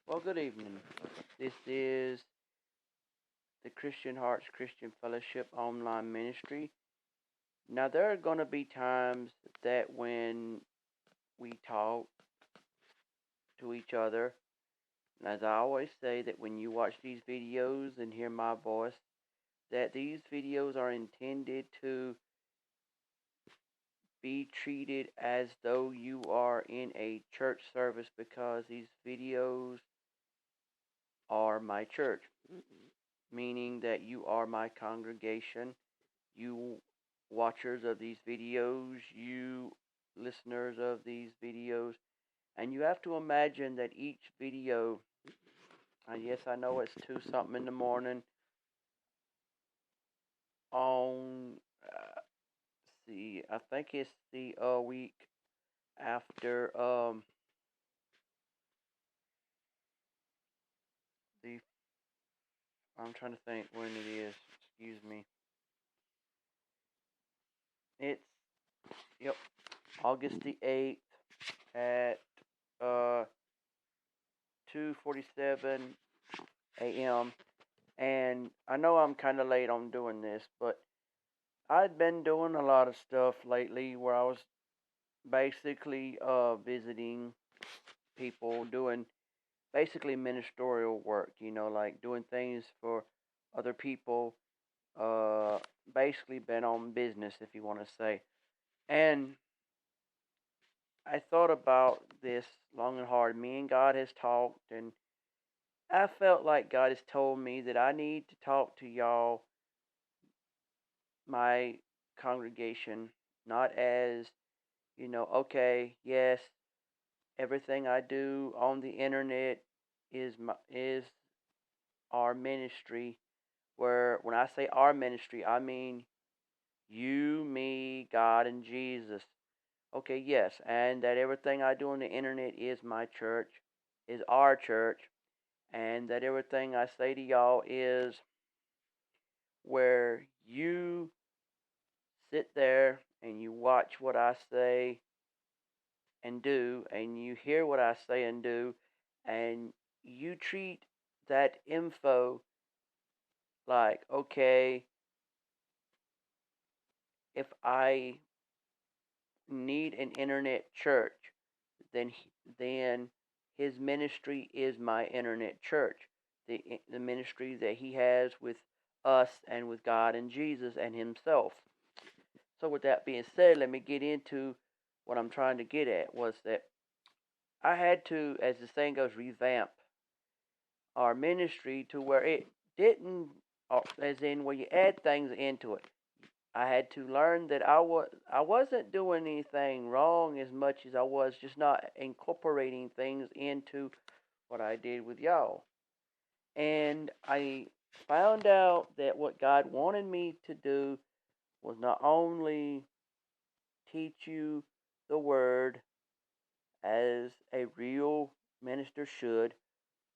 Well, good evening. This is the Christian Hearts Christian Fellowship online ministry. Now, there are going to be times that when we talk to each other, and as I always say, that when you watch these videos and hear my voice, that these videos are intended to be treated as though you are in a church service because these videos are my church, meaning that you are my congregation. You watchers of these videos, you listeners of these videos, and you have to imagine that each video, yes, I know it's 2 something in the morning on, see, I think it's the week after, the, I'm trying to think when it is, excuse me. It's, yep, August the 8th at, 2:47 a.m. And I know I'm kind of late on doing this, but I'd been doing a lot of stuff lately where I was basically visiting people, doing basically ministerial work, like doing things for other people, uh, basically been on business, if you want to say. And I thought about this long and hard. Me and God has talked, and I felt like God has told me that I need to talk to y'all, my congregation, not as, okay, yes, everything I do on the internet is our ministry. Where when I say our ministry, I mean you, me, God, and Jesus. Okay, yes, and that everything I do on the internet is my church, is our church, and that everything I say to y'all is where you sit there and you watch what I say and do, and you hear what I say and do, and you treat that info like, okay, if I need an internet church, then then his ministry is my internet church, the ministry that he has with us and with God and Jesus and himself. So with that being said, let me get into what I'm trying to get at was that I had to, as the saying goes, revamp our ministry to where it didn't, as in where you add things into it. I had to learn that I wasn't doing anything wrong as much as I was just not incorporating things into what I did with y'all. And I found out that what God wanted me to do was not only teach you the word as a real minister should,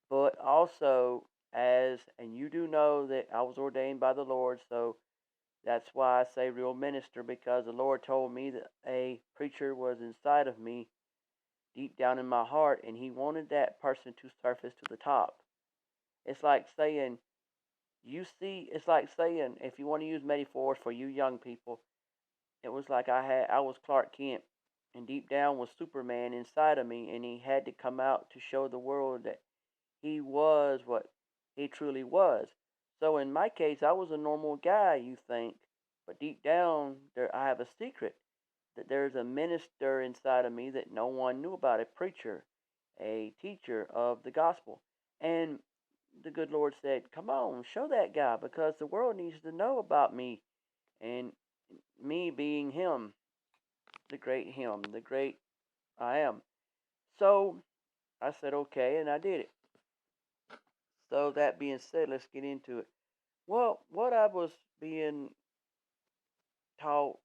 but also as, and you do know that I was ordained by the Lord, so that's why I say real minister, because the Lord told me that a preacher was inside of me, deep down in my heart, and He wanted that person to surface to the top. It's like saying, it's like saying, if you want to use metaphors for you young people, it was like I was Clark Kent, and deep down was Superman inside of me, and he had to come out to show the world that he was what he truly was. So in my case, I was a normal guy, you think, but deep down there, I have a secret that there's a minister inside of me that no one knew about, a preacher, a teacher of the gospel. And the good Lord said, "Come on, show that guy because the world needs to know about me and me being Him, the great Him, the great I am." So I said, "Okay," and I did it. So that being said, let's get into it. Well, what I was being taught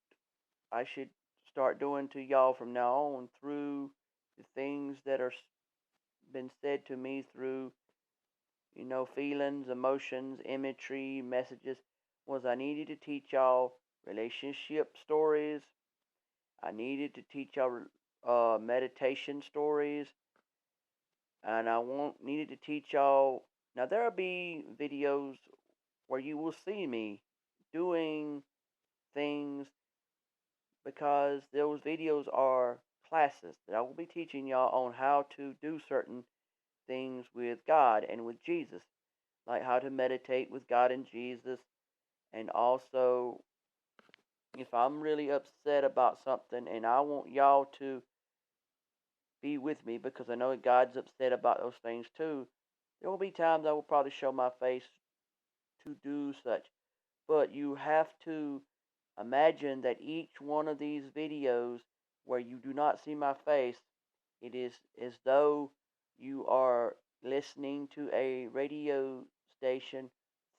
I should start doing to y'all from now on through the things that are been said to me through, feelings, emotions, imagery, messages, was I needed to teach y'all relationship stories. I needed to teach y'all meditation stories. and I needed to teach y'all. Now there'll be videos where you will see me doing things because those videos are classes that I will be teaching y'all on how to do certain things with God and with Jesus, like how to meditate with God and Jesus, and also if I'm really upset about something and I want y'all to be with me because I know God's upset about those things too, there will be times I will probably show my face to do such. But you have to imagine that each one of these videos where you do not see my face, it is as though you are listening to a radio station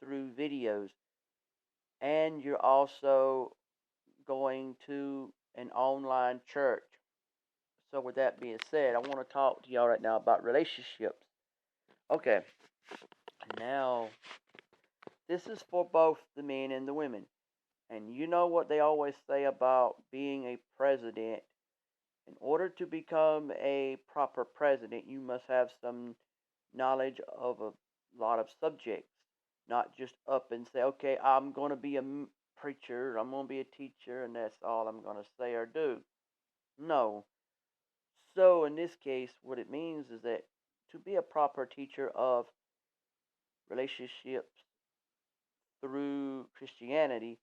through videos, and you're also going to an online church. So, with that being said, I want to talk to y'all right now about relationships. Okay, now this is for both the men and the women. And you know what they always say about being a president. In order to become a proper president, you must have some knowledge of a lot of subjects. Not just up and say, okay, I'm going to be a preacher, I'm going to be a teacher, and that's all I'm going to say or do. No. So, in this case, what it means is that to be a proper teacher of relationships through Christianity,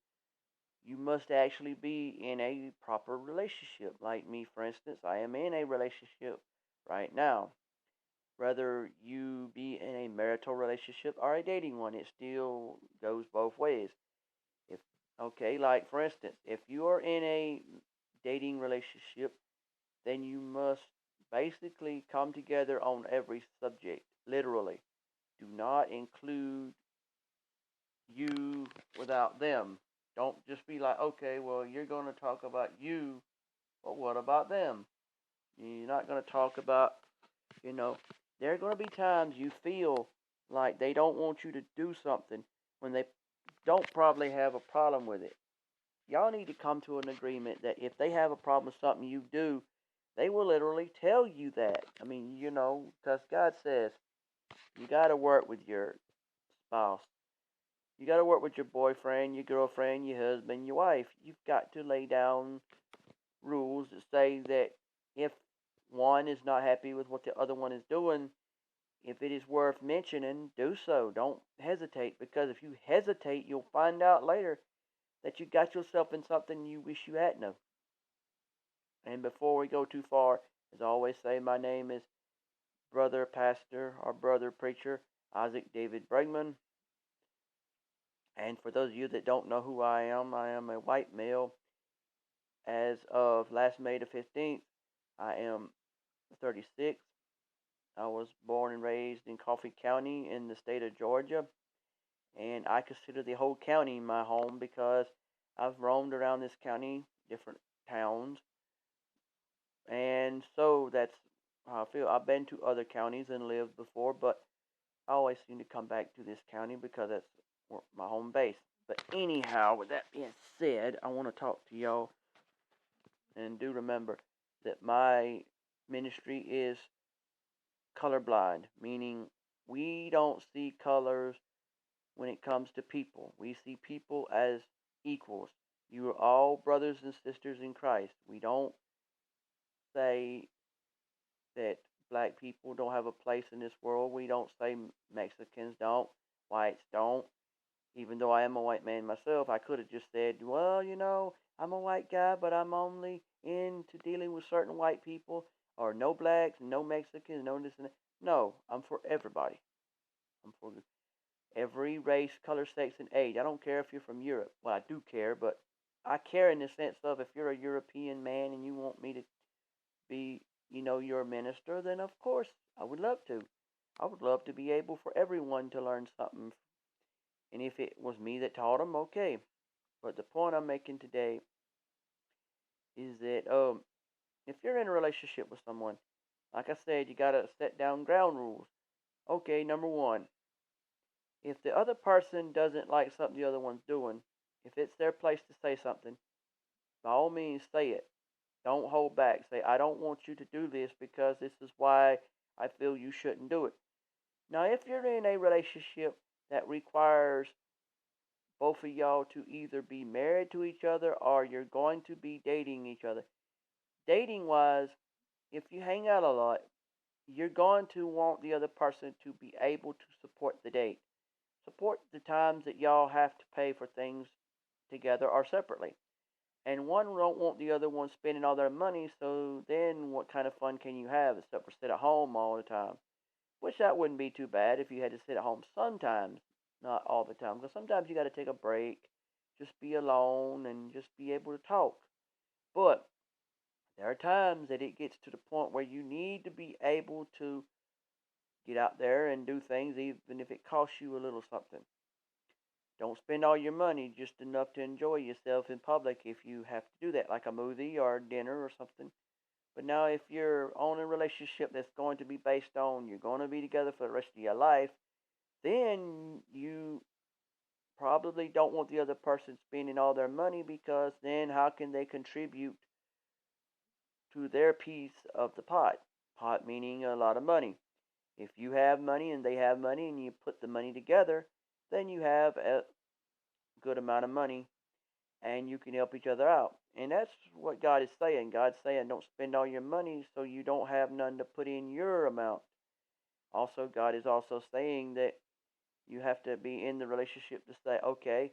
you must actually be in a proper relationship. Like me, for instance, I am in a relationship right now. Whether you be in a marital relationship or a dating one, it still goes both ways. If okay, like for instance, if you are in a dating relationship, then you must basically come together on every subject, literally. Do not include you without them. Don't just be like, okay, well, you're going to talk about you, but what about them? You're not going to talk about, you know, there are going to be times you feel like they don't want you to do something when they don't probably have a problem with it. Y'all need to come to an agreement that if they have a problem with something you do, they will literally tell you that. I mean, because God says you got to work with your spouse. You got to work with your boyfriend, your girlfriend, your husband, your wife. You've got to lay down rules that say that if one is not happy with what the other one is doing, if it is worth mentioning, do so. Don't hesitate, because if you hesitate, you'll find out later that you got yourself in something you wish you hadn't. And before we go too far, as I always say, my name is Brother Pastor or Brother Preacher Isaac David Bregman. And for those of you that don't know who I am a white male. As of last May the 15th, I am 36. I was born and raised in Coffee County in the state of Georgia. And I consider the whole county my home because I've roamed around this county, different towns. And so that's how I feel. I've been to other counties and lived before, but I always seem to come back to this county because that's my home base. But anyhow, with that being said, I want to talk to y'all. And do remember that my ministry is colorblind, meaning we don't see colors when it comes to people. We see people as equals. You are all brothers and sisters in Christ. We don't say that black people don't have a place in this world. We don't say Mexicans don't, whites don't. Even though I am a white man myself, I could have just said, well, I'm a white guy, but I'm only into dealing with certain white people, or no blacks, no Mexicans, no this and that. No, I'm for everybody. I'm for every race, color, sex, and age. I don't care if you're from Europe. Well, I do care, but I care in the sense of if you're a European man and you want me to be, your minister, then of course I would love to. I would love to be able for everyone to learn something. And if it was me that taught them, okay. But the point I'm making today is that if you're in a relationship with someone, like I said, you gotta set down ground rules. Okay, number one, if the other person doesn't like something the other one's doing, if it's their place to say something, by all means say it. Don't hold back. Say, I don't want you to do this because this is why I feel you shouldn't do it. Now, if you're in a relationship that requires both of y'all to either be married to each other or you're going to be dating each other, dating wise, if you hang out a lot, you're going to want the other person to be able to support the date. Support the times that y'all have to pay for things together or separately. And one don't want the other one spending all their money, so then what kind of fun can you have except for sit at home all the time? Which that wouldn't be too bad if you had to sit at home sometimes, not all the time. Because sometimes you got to take a break, just be alone, and just be able to talk. But there are times that it gets to the point where you need to be able to get out there and do things, even if it costs you a little something. Don't spend all your money, just enough to enjoy yourself in public if you have to do that, like a movie or dinner or something. But now, if you're on a relationship that's going to be based on you're going to be together for the rest of your life, then you probably don't want the other person spending all their money, because then how can they contribute to their piece of the pot? Pot meaning a lot of money. If you have money and they have money and you put the money together, then you have a good amount of money and you can help each other out. And that's what God is saying. God's saying don't spend all your money so you don't have none to put in your amount. Also, God is also saying that you have to be in the relationship to say, okay,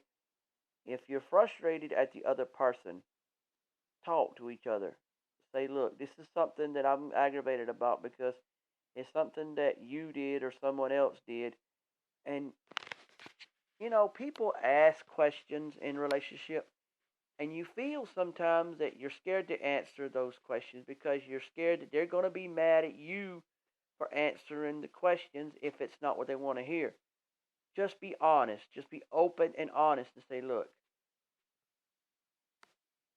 if you're frustrated at the other person, talk to each other. Say, look, this is something that I'm aggravated about because it's something that you did or someone else did. And, people ask questions in relationship, and you feel sometimes that you're scared to answer those questions because you're scared that they're going to be mad at you for answering the questions if it's not what they want to hear. Just be honest. Just be open and honest and say, look,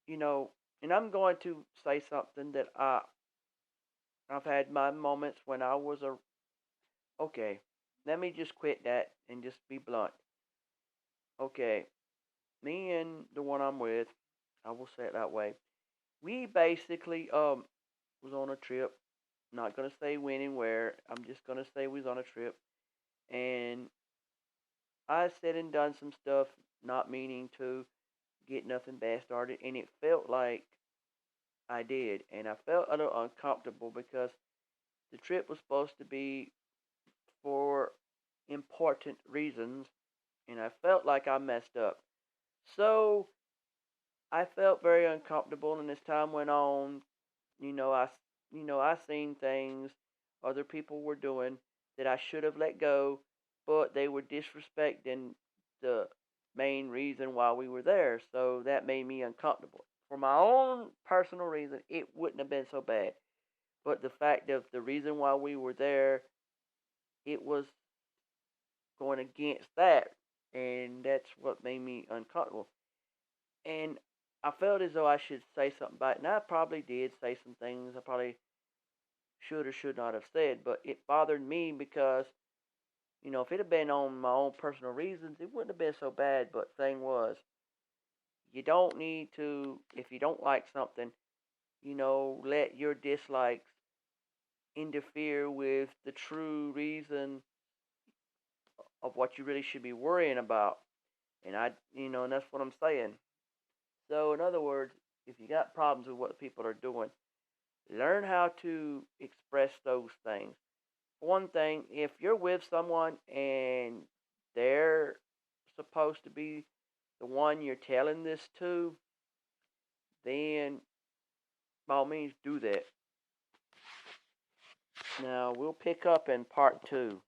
you know, and I'm going to say something that I've had my moments when I was a okay. Let me just quit that and just be blunt. Okay, me and the one I'm with, I will say it that way. We basically was on a trip. Not gonna say when and where. I'm just gonna say we was on a trip, and I said and done some stuff, not meaning to get nothing bad started, and it felt like I did, and I felt a little uncomfortable because the trip was supposed to be for important reasons, and I felt like I messed up. So I felt very uncomfortable, and as time went on, you know, I, I seen things other people were doing that I should have let go, but they were disrespecting the main reason why we were there. So that made me uncomfortable. For my own personal reason, it wouldn't have been so bad. But the fact of the reason why we were there, it was going against that, and that's what made me uncomfortable. And I felt as though I should say something about it, and I probably did say some things I probably should or should not have said, but it bothered me because, if it had been on my own personal reasons, it wouldn't have been so bad. But thing was, you don't need to, if you don't like something, let your dislikes interfere with the true reason of what you really should be worrying about. And that's what I'm saying. So, in other words, if you got problems with what people are doing, learn how to express those things. One thing, if you're with someone and they're supposed to be the one you're telling this to, then by all means do that. Now, we'll pick up in part two.